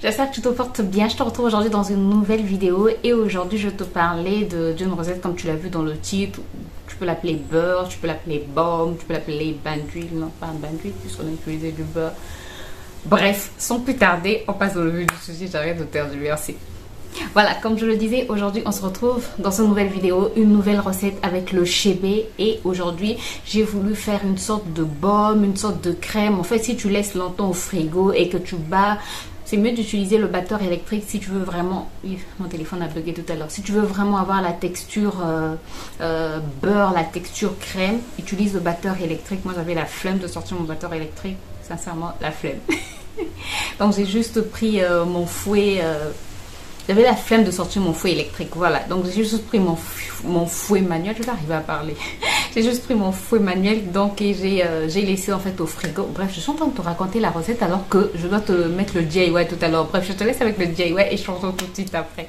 J'espère que tu te portes bien. Je te retrouve aujourd'hui dans une nouvelle vidéo et aujourd'hui je vais te parler d'une recette comme tu l'as vu dans le titre. Tu peux l'appeler beurre, tu peux l'appeler baume, tu peux l'appeler bain d'huile. Non, pas un bain d'huile puisqu'on a utilisé du beurre. Bref, sans plus tarder, on passe dans le vif du sujet. J'arrête de tergiverser. Voilà, comme je le disais, aujourd'hui on se retrouve dans une nouvelle vidéo, une nouvelle recette avec le chébé. Et aujourd'hui j'ai voulu faire une sorte de baume, une sorte de crème. En fait, si tu laisses longtemps au frigo et que tu bats, c'est mieux d'utiliser le batteur électrique si tu veux vraiment... Oui, mon téléphone a bugué tout à l'heure. Si tu veux vraiment avoir la texture beurre, la texture crème, utilise le batteur électrique. Moi j'avais la flemme de sortir mon batteur électrique, sincèrement la flemme. Donc j'ai juste pris mon fouet... J'avais la flemme de sortir mon fouet électrique, voilà. Donc j'ai juste pris mon fouet manuel, je vais arriver à parler. J'ai juste pris mon fouet manuel, donc et j'ai laissé en fait au frigo. Bref, je suis en train de te raconter la recette alors que je dois te mettre le DIY tout à l'heure. Bref, je te laisse avec le DIY et je te retrouve tout de suite après.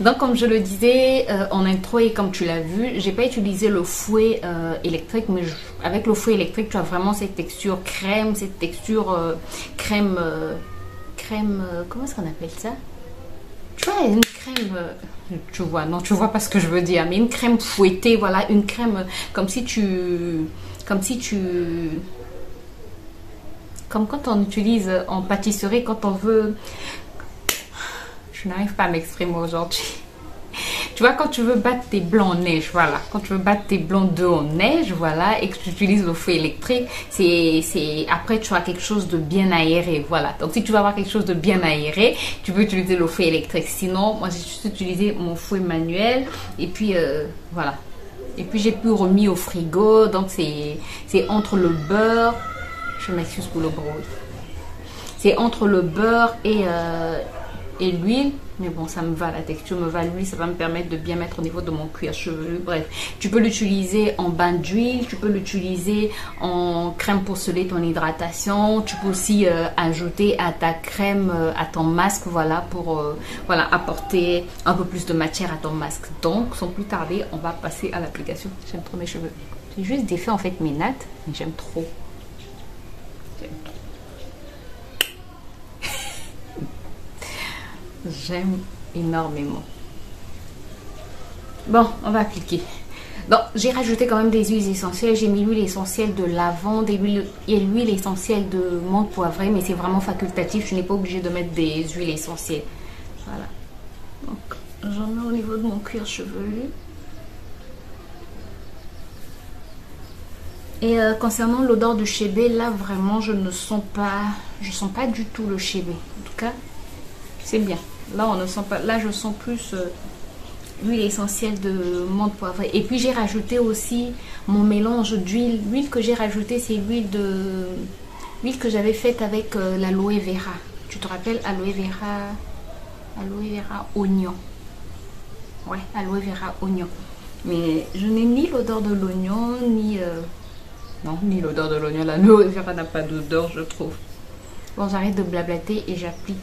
Donc comme je le disais en intro et comme tu l'as vu, j'ai pas utilisé le fouet électrique, mais avec le fouet électrique tu as vraiment cette texture crème, cette texture crème, comment est-ce qu'on appelle ça? Tu vois, une crème, tu vois, non tu vois pas ce que je veux dire, mais une crème fouettée, voilà, une crème comme quand on utilise en pâtisserie, quand on veut... Je n'arrive pas à m'exprimer aujourd'hui. Tu vois, quand tu veux battre tes blancs en neige, voilà. Quand tu veux battre tes blancs d'œufs en neige, voilà, et que tu utilises le feu électrique, après tu as quelque chose de bien aéré, voilà. Donc si tu veux avoir quelque chose de bien aéré, tu peux utiliser le feu électrique. Sinon, moi j'ai juste utilisé mon fouet manuel et puis voilà. Et puis j'ai pu remis au frigo, donc c'est entre le beurre, je m'excuse pour le bruit. C'est entre le beurre et l'huile, mais bon, ça me va, la texture me va. L'huile, ça va me permettre de bien mettre au niveau de mon cuir chevelu. Bref, tu peux l'utiliser en bain d'huile, tu peux l'utiliser en crème pour sceller ton hydratation. Tu peux aussi ajouter à ta crème, à ton masque, voilà, pour voilà, apporter un peu plus de matière à ton masque. Donc, sans plus tarder, on va passer à l'application. J'aime trop mes cheveux. J'ai juste défait en fait mes nattes, mais j'aime trop. J'aime énormément. Bon, on va appliquer. Donc, j'ai rajouté quand même des huiles essentielles. J'ai mis l'huile essentielle de lavande et l'huile essentielle de menthe poivrée, mais c'est vraiment facultatif. Je n'ai pas obligé de mettre des huiles essentielles. Voilà. Donc, j'en mets au niveau de mon cuir chevelu. Et concernant l'odeur du chébé, là vraiment, je sens pas du tout le chébé. En tout cas, c'est bien. Là, on ne sent pas. Là, je sens plus l'huile essentielle de menthe poivrée. Et puis, j'ai rajouté aussi mon mélange d'huile. L'huile que j'ai rajoutée, c'est l'huile que j'avais faite avec l'aloe vera. Tu te rappelles, aloe vera oignon. Ouais, aloe vera oignon. Mais je n'ai ni l'odeur de l'oignon, ni ni l'odeur de l'oignon. L'aloe vera n'a pas d'odeur, je trouve. Bon, j'arrête de blablater et j'applique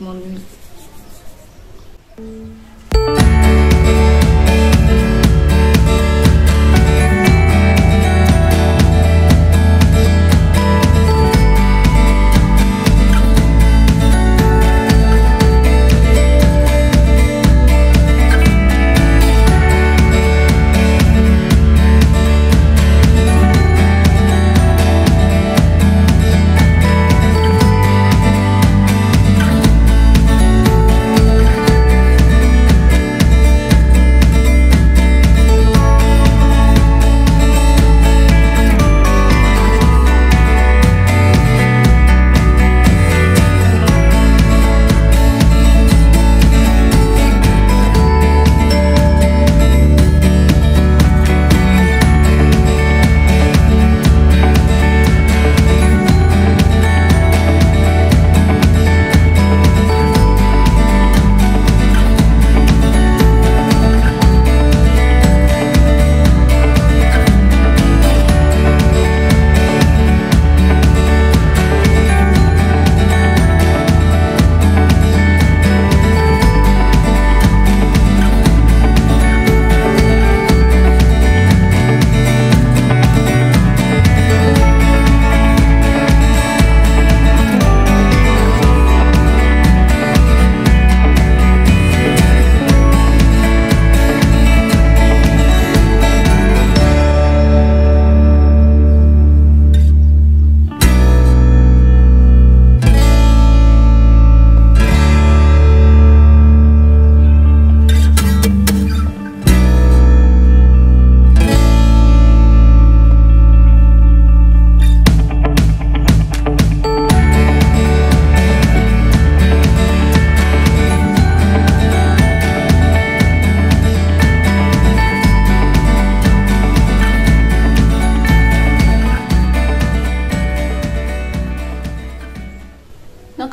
mon huile.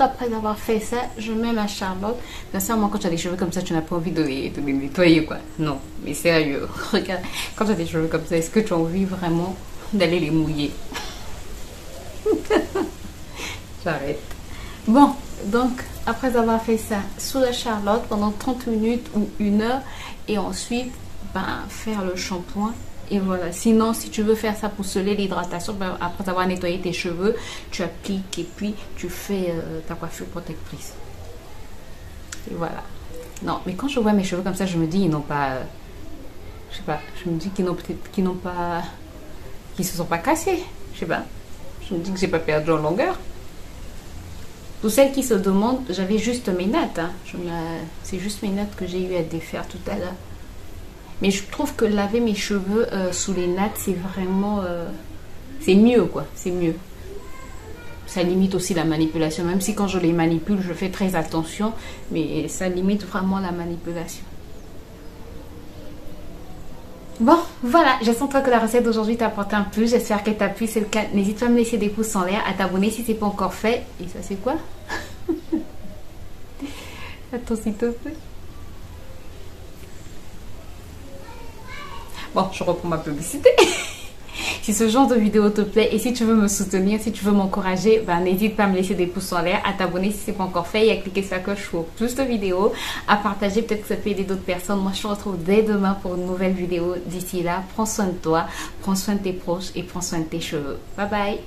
Après avoir fait ça, je mets ma Charlotte. Bien sûr, moi, quand tu as des cheveux comme ça, tu n'as pas envie de les nettoyer, quoi. Non, mais sérieux, regarde, quand tu as des cheveux comme ça, est-ce que tu as envie vraiment d'aller les mouiller? J'arrête. Bon, donc, après avoir fait ça sous la Charlotte pendant 30 minutes ou 1 heure, et ensuite, faire le shampoing. Et voilà, sinon si tu veux faire ça pour sceller l'hydratation, après avoir nettoyé tes cheveux, tu appliques et puis tu fais ta coiffure protectrice. Et voilà. Non, mais quand je vois mes cheveux comme ça, je me dis ils n'ont pas, je sais pas, je me dis qu'ils se sont pas cassés, je sais pas. Je me dis que j'ai pas perdu en longueur. Pour celles qui se demandent, j'avais juste mes nattes. Hein. C'est juste mes nattes que j'ai eu à défaire tout à l'heure. Mais je trouve que laver mes cheveux sous les nattes, c'est vraiment... c'est mieux, quoi. C'est mieux. Ça limite aussi la manipulation. Même si quand je les manipule, je fais très attention. Mais ça limite vraiment la manipulation. Bon, voilà, j'espère que la recette d'aujourd'hui t'a apporté un plus. J'espère qu'elle t'a plu. Si c'est le cas, n'hésite pas à me laisser des pouces en l'air, à t'abonner si c'est pas encore fait. Et ça, c'est quoi? Attends, s'il te plaît. Bon, je reprends ma publicité. Si ce genre de vidéo te plaît et si tu veux me soutenir, si tu veux m'encourager, ben, n'hésite pas à me laisser des pouces en l'air, à t'abonner si ce n'est pas encore fait et à cliquer sur la cloche pour plus de vidéos, à partager, peut-être que ça peut aider d'autres personnes. Moi, je te retrouve dès demain pour une nouvelle vidéo. D'ici là, prends soin de toi, prends soin de tes proches et prends soin de tes cheveux. Bye bye!